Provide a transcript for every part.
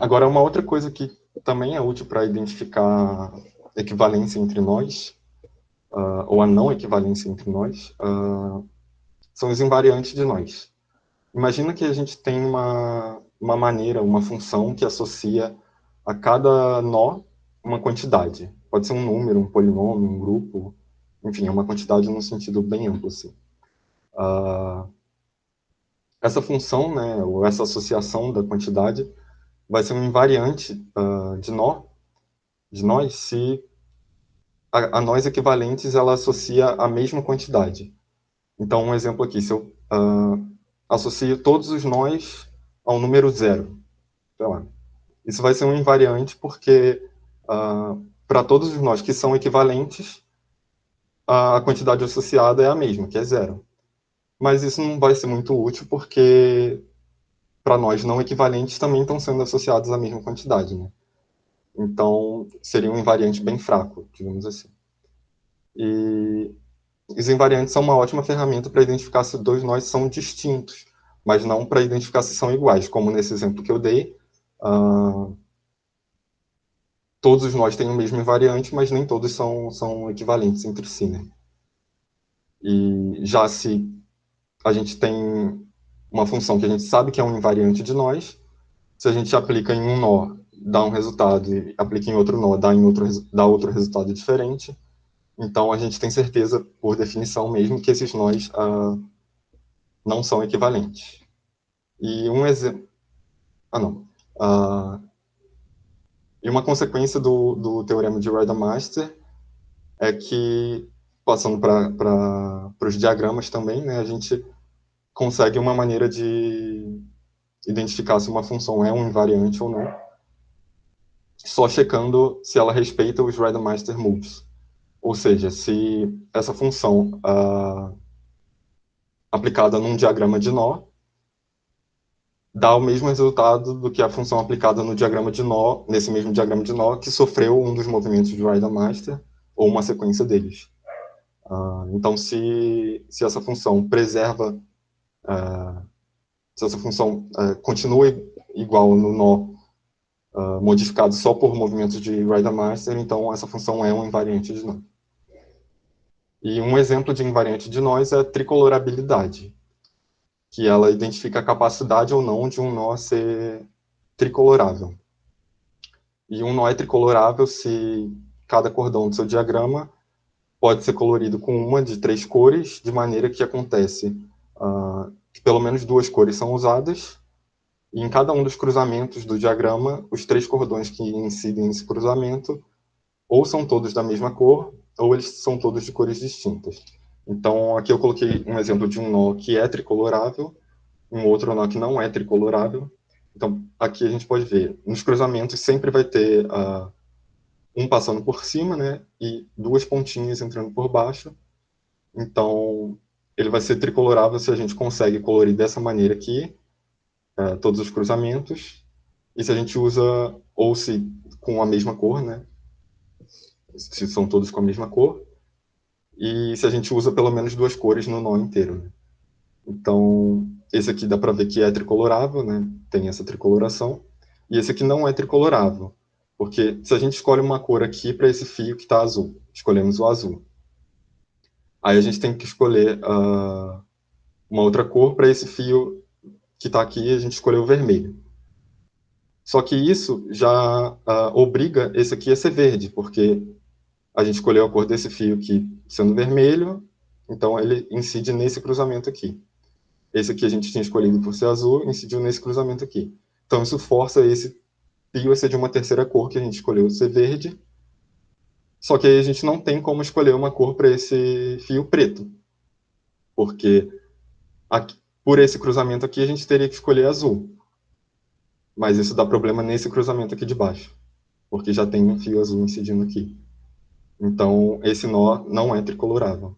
Agora, uma outra coisa que também é útil para identificar equivalência entre nós, ou a não equivalência entre nós, são os invariantes de nós. Imagina que a gente tem uma maneira, uma função que associa a cada nó uma quantidade. Pode ser um número, um polinômio, um grupo, enfim, é uma quantidade num sentido bem amplo, assim. Essa função, né, ou essa associação da quantidade, vai ser um invariante de nós, se a nós equivalentes ela associa a mesma quantidade. Então, um exemplo aqui, se eu associo todos os nós ao número zero, sei lá, isso vai ser um invariante porque, para todos os nós que são equivalentes, a quantidade associada é a mesma, que é zero. Mas isso não vai ser muito útil porque, para nós não equivalentes, também estão sendo associados à mesma quantidade, né? Então, seria um invariante bem fraco, digamos assim. E os invariantes são uma ótima ferramenta para identificar se dois nós são distintos, mas não para identificar se são iguais, como nesse exemplo que eu dei. Uh, Todos os nós têm o mesmo invariante, mas nem todos são equivalentes entre si, né? E já se a gente tem uma função que a gente sabe que é um invariante de nós, se a gente aplica em um nó, dá um resultado, e aplica em outro nó, dá outro resultado diferente, então a gente tem certeza, por definição mesmo, que esses nós não são equivalentes. E um exemplo... Ah, não. E uma consequência do teorema de Rademacher é que, passando para os diagramas também, né, a gente consegue uma maneira de identificar se uma função é um invariante ou não, só checando se ela respeita os Rademacher moves. Ou seja, se essa função aplicada num diagrama de nó dá o mesmo resultado do que a função aplicada no diagrama de nó, nesse mesmo diagrama de nó, que sofreu um dos movimentos de Rademacher, ou uma sequência deles. Então, se essa função preserva, se essa função continua igual no nó, modificado só por movimentos de Rademacher, então essa função é um invariante de nó. E um exemplo de invariante de nós é a tricolorabilidade, que ela identifica a capacidade ou não de um nó ser tricolorável. E um nó é tricolorável se cada cordão do seu diagrama pode ser colorido com uma de três cores, de maneira que acontece que pelo menos duas cores são usadas, e em cada um dos cruzamentos do diagrama, os três cordões que incidem nesse cruzamento ou são todos da mesma cor, ou eles são todos de cores distintas. Então, aqui eu coloquei um exemplo de um nó que é tricolorável, um outro nó que não é tricolorável. Então, aqui a gente pode ver, nos cruzamentos sempre vai ter um passando por cima, né, e duas pontinhas entrando por baixo. Então, ele vai ser tricolorável se a gente consegue colorir dessa maneira aqui, todos os cruzamentos, e se a gente usa, ou se com a mesma cor, né, se são todos com a mesma cor, e se a gente usa pelo menos duas cores no nó inteiro, né? Então, esse aqui dá para ver que é tricolorável, né? Tem essa tricoloração. E esse aqui não é tricolorável, porque se a gente escolhe uma cor aqui para esse fio que está azul, escolhemos o azul. Aí a gente tem que escolher uma outra cor para esse fio que está aqui e a gente escolheu o vermelho. Só que isso já obriga esse aqui a ser verde, porque a gente escolheu a cor desse fio aqui sendo vermelho, então ele incide nesse cruzamento aqui. Esse aqui a gente tinha escolhido por ser azul, incidiu nesse cruzamento aqui. Então isso força esse fio a ser de uma terceira cor que a gente escolheu ser verde, só que aí a gente não tem como escolher uma cor para esse fio preto, porque aqui, por esse cruzamento aqui a gente teria que escolher azul, mas isso dá problema nesse cruzamento aqui de baixo, porque já tem um fio azul incidindo aqui. Então esse nó não é tricolorável.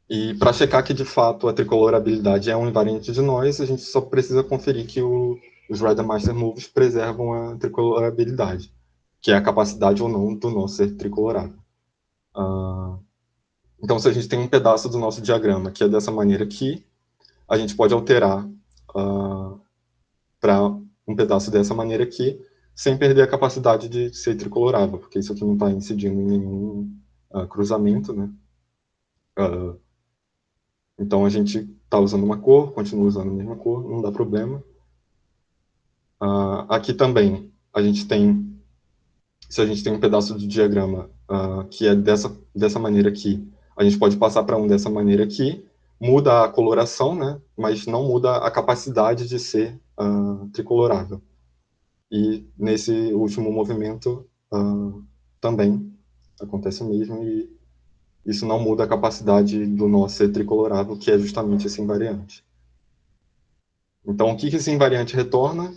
E para checar que de fato a tricolorabilidade é um invariante de nós, a gente só precisa conferir que os Rademacher moves preservam a tricolorabilidade, que é a capacidade ou não do nó ser tricolorável. Então, se a gente tem um pedaço do nosso diagrama que é dessa maneira aqui, a gente pode alterar para um pedaço dessa maneira aqui, sem perder a capacidade de ser tricolorável, porque isso aqui não está incidindo em nenhum cruzamento, né? Então a gente está usando uma cor, continua usando a mesma cor, não dá problema. Aqui também a gente tem, se a gente tem um pedaço de diagrama que é dessa maneira aqui, a gente pode passar para um dessa maneira aqui, muda a coloração, né? Mas não muda a capacidade de ser tricolorável. E nesse último movimento também acontece o mesmo, e isso não muda a capacidade do nó ser tricolorável, que é justamente esse invariante. Então, o que esse invariante retorna?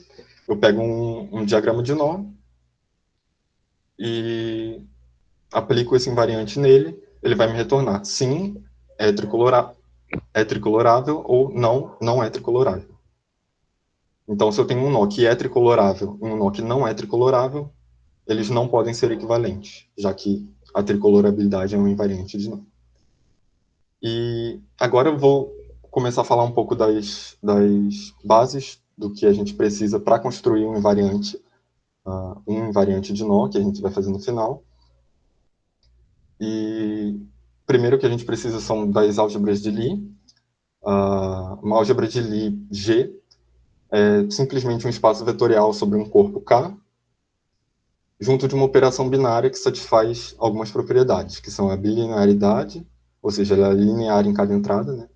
Eu pego um diagrama de nó e aplico esse invariante nele, ele vai me retornar sim, é tricolorável, ou não, não é tricolorável. Então, se eu tenho um nó que é tricolorável e um nó que não é tricolorável, eles não podem ser equivalentes, já que a tricolorabilidade é um invariante de nó. E agora eu vou começar a falar um pouco das bases do que a gente precisa para construir um invariante de nó, que a gente vai fazer no final. E primeiro que a gente precisa são das álgebras de Lie. Uma álgebra de Lie G é simplesmente um espaço vetorial sobre um corpo K, junto de uma operação binária que satisfaz algumas propriedades, que são a bilinearidade, ou seja, ela é linear em cada entrada, né?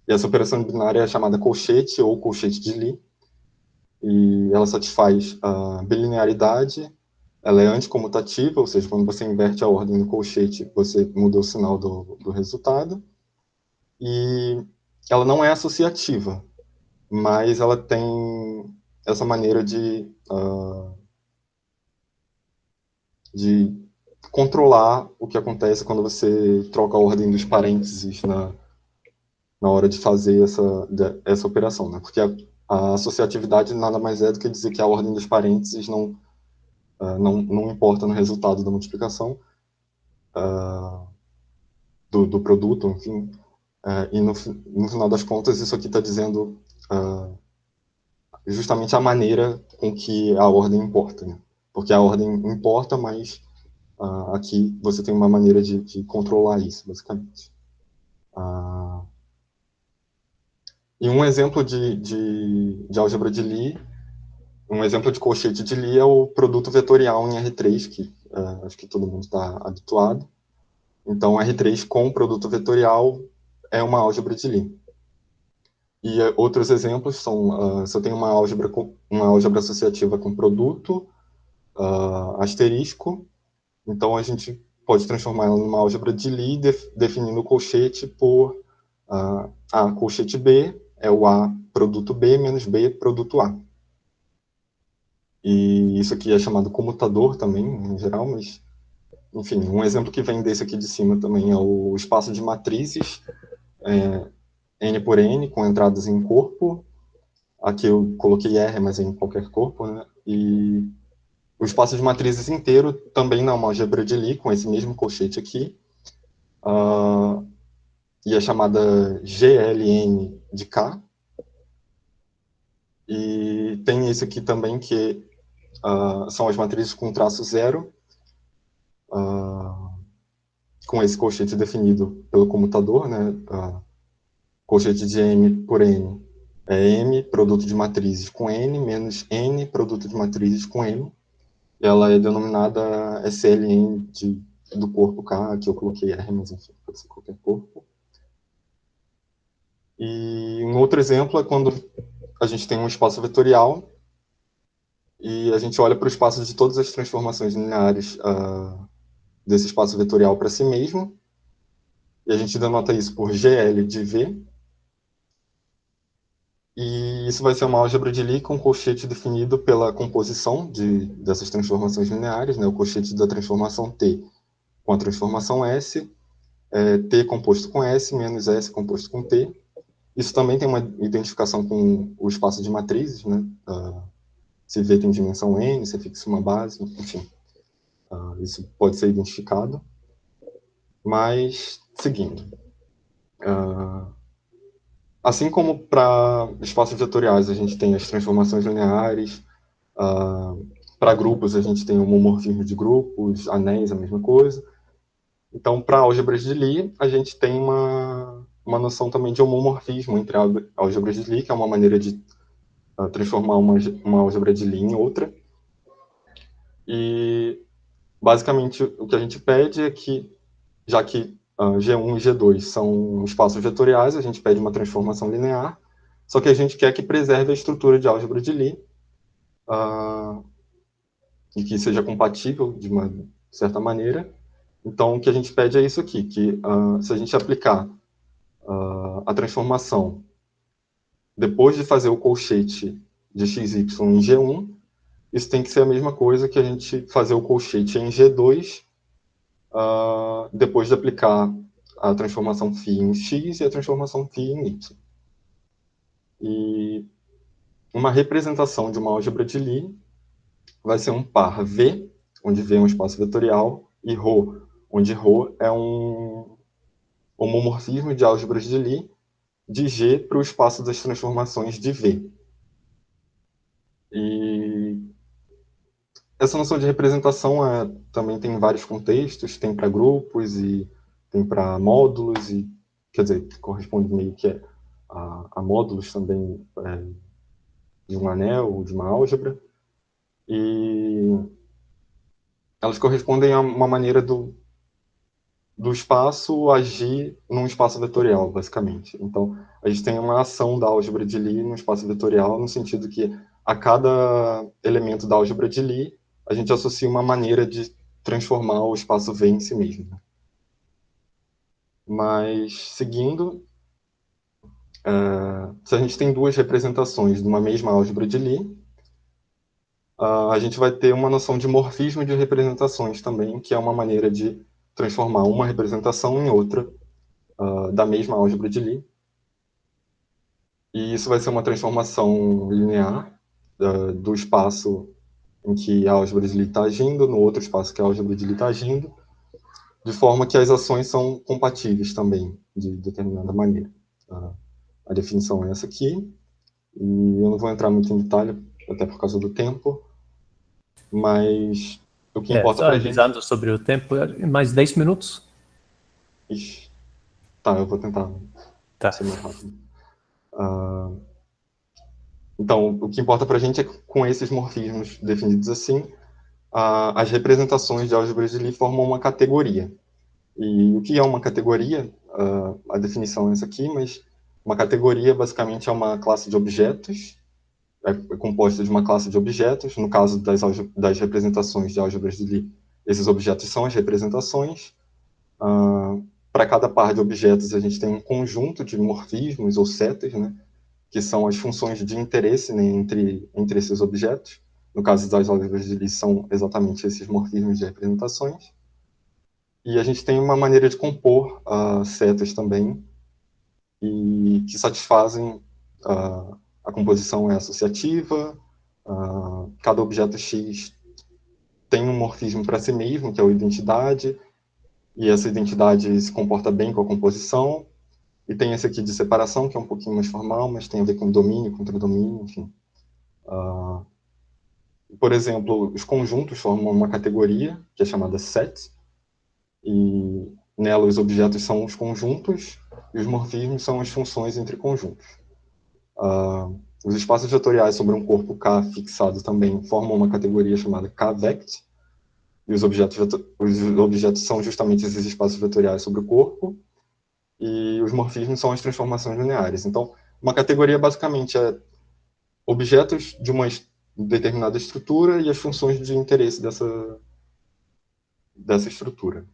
E essa operação binária é chamada colchete ou colchete de Lie, e ela satisfaz a bilinearidade, ela é anticomutativa, ou seja, quando você inverte a ordem do colchete, você muda o sinal do resultado, e ela não é associativa, mas ela tem essa maneira de controlar o que acontece quando você troca a ordem dos parênteses na hora de fazer essa operação, né? Porque a associatividade nada mais é do que dizer que a ordem dos parênteses não importa no resultado da multiplicação do produto, enfim. E no final das contas, isso aqui está dizendo justamente a maneira com que a ordem importa, né? Porque a ordem importa, mas aqui você tem uma maneira de controlar isso, basicamente. E um exemplo de álgebra de Lie, um exemplo de colchete de Lie é o produto vetorial em R3, que acho que todo mundo está habituado. Então, R3 com produto vetorial é uma álgebra de Lie. E outros exemplos são, se eu tenho uma álgebra associativa com produto, asterisco, então a gente pode transformar ela numa álgebra de Lie, definindo o colchete por A colchete B é o A produto B menos B produto A. E isso aqui é chamado comutador também, em geral, mas, enfim, um exemplo que vem desse aqui de cima também é o espaço de matrizes, N por N, com entradas em corpo. Aqui eu coloquei R, mas é em qualquer corpo, né? E o espaço de matrizes inteiro também não é uma álgebra de Lie, com esse mesmo colchete aqui. E é chamada GLN de K. E tem esse aqui também, que são as matrizes com traço zero, com esse colchete definido pelo comutador, né? Colchete de M por N é M, produto de matrizes com N, menos N, produto de matrizes com M. Ela é denominada SLN do corpo K, que eu coloquei R, mas enfim, pode ser qualquer corpo. E um outro exemplo é quando a gente tem um espaço vetorial e a gente olha para o espaço de todas as transformações lineares desse espaço vetorial para si mesmo, e a gente denota isso por GL de V, e isso vai ser uma álgebra de Lie com colchete definido pela composição dessas transformações lineares, né? O colchete da transformação T com a transformação S, T composto com S, menos S composto com T. Isso também tem uma identificação com o espaço de matrizes, né? Se V tem dimensão N, se fixa uma base, enfim. Isso pode ser identificado. Mas, seguindo. Assim como para espaços vetoriais a gente tem as transformações lineares, para grupos a gente tem o homomorfismo de grupos, anéis, a mesma coisa. Então, para álgebras de Lie, a gente tem uma noção também de homomorfismo entre álgebras de Lie, que é uma maneira de transformar uma álgebra de Lie em outra. E, basicamente, o que a gente pede é que, já que G1 e G2 são espaços vetoriais, a gente pede uma transformação linear, só que a gente quer que preserve a estrutura de álgebra de Lie, e que seja compatível de uma certa maneira. Então, o que a gente pede é isso aqui, que se a gente aplicar a transformação depois de fazer o colchete de xy em G1, isso tem que ser a mesma coisa que a gente fazer o colchete em G2 depois de aplicar a transformação φ em x e a transformação φ em y. E uma representação de uma álgebra de Lie vai ser um par V, onde V é um espaço vetorial, e ρ, onde ρ é um homomorfismo de álgebras de Lie de G para o espaço das transformações de V. E essa noção de representação também tem vários contextos, tem para grupos e tem para módulos, e quer dizer, corresponde meio que a módulos também de um anel ou de uma álgebra. E elas correspondem a uma maneira do espaço agir num espaço vetorial, basicamente. Então, a gente tem uma ação da álgebra de Lie no espaço vetorial, no sentido que a cada elemento da álgebra de Lie, a gente associa uma maneira de transformar o espaço V em si mesmo. Mas, seguindo, se a gente tem duas representações de uma mesma álgebra de Lie, a gente vai ter uma noção de morfismo de representações também, que é uma maneira de transformar uma representação em outra da mesma álgebra de Lie. E isso vai ser uma transformação linear do espaço em que a álgebra de Lie está agindo, no outro espaço que a álgebra de Lie está agindo, de forma que as ações são compatíveis também, de determinada maneira. A definição é essa aqui, e eu não vou entrar muito em detalhe, até por causa do tempo, mas o que importa só para a gente... avisando sobre o tempo, mais 10 minutos. Ixi, tá, eu vou tentar ser mais rápido. Então, o que importa para a gente é que, com esses morfismos definidos assim, as representações de álgebras de Lie formam uma categoria. E o que é uma categoria? A definição é essa aqui, mas uma categoria basicamente é uma classe de objetos, é composta de uma classe de objetos. No caso das representações de álgebras de Lie, esses objetos são as representações. Para cada par de objetos, a gente tem um conjunto de morfismos ou setas, né, que são as funções de interesse, né, entre esses objetos. No caso das álgebras de Lie, são exatamente esses morfismos de representações. E a gente tem uma maneira de compor setas também, e que satisfazem a composição é associativa, cada objeto X tem um morfismo para si mesmo, que é a identidade, e essa identidade se comporta bem com a composição, e tem esse aqui de separação, que é um pouquinho mais formal, mas tem a ver com domínio, contradomínio, enfim. Por exemplo, os conjuntos formam uma categoria, que é chamada set, e nela os objetos são os conjuntos, e os morfismos são as funções entre conjuntos. Os espaços vetoriais sobre um corpo K fixado também formam uma categoria chamada K-vect, e os objetos são justamente esses espaços vetoriais sobre o corpo, e os morfismos são as transformações lineares. Então, uma categoria basicamente é objetos de uma determinada estrutura e as funções de interesse dessa estrutura.